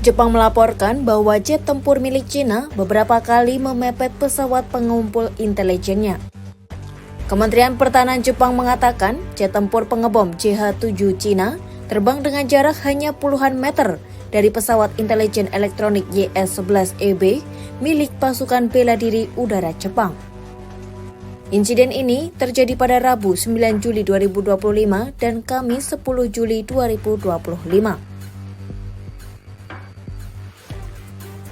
Jepang melaporkan bahwa jet tempur milik Cina beberapa kali memepet pesawat pengumpul intelijennya. Kementerian Pertahanan Jepang mengatakan jet tempur pengebom JH-7 Cina terbang dengan jarak hanya puluhan meter dari pesawat intelijen elektronik YS-11EB milik pasukan bela diri udara Jepang. Insiden ini terjadi pada Rabu 9 Juli 2025 dan Kamis 10 Juli 2025.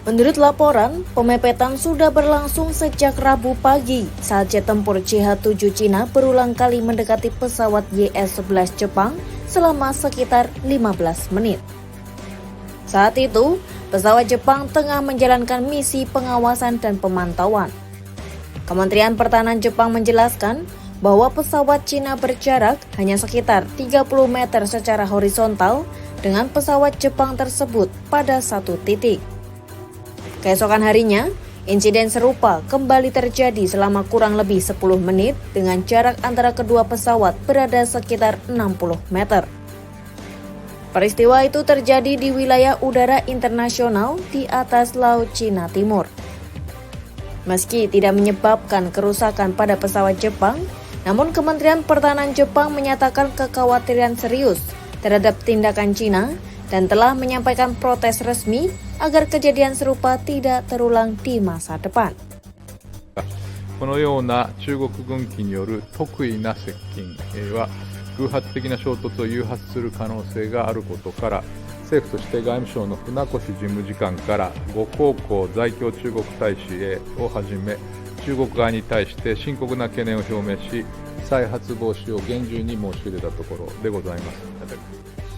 Menurut laporan, pemepetan sudah berlangsung sejak Rabu pagi saat jet tempur JH-7 Cina berulang kali mendekati pesawat YS-11 Jepang selama sekitar 15 menit. Saat itu, pesawat Jepang tengah menjalankan misi pengawasan dan pemantauan. Kementerian Pertahanan Jepang menjelaskan bahwa pesawat Cina berjarak hanya sekitar 30 meter secara horizontal dengan pesawat Jepang tersebut pada satu titik. Keesokan harinya, insiden serupa kembali terjadi selama kurang lebih 10 menit dengan jarak antara kedua pesawat berada sekitar 60 meter. Peristiwa itu terjadi di wilayah udara internasional di atas Laut Cina Timur. Meski tidak menyebabkan kerusakan pada pesawat Jepang, namun Kementerian Pertahanan Jepang menyatakan kekhawatiran serius terhadap tindakan Cina dan telah menyampaikan protes resmi agar kejadian serupa tidak terulang di masa depan. このような中国軍機による特異な接近は偶発的な衝突を誘発する可能性があることから、政府として外務省の船越事務次官から呉江浩在京中国大使をはじめ中国側に対して深刻な懸念を表明し、再発防止を厳重に申し入れたところでございます。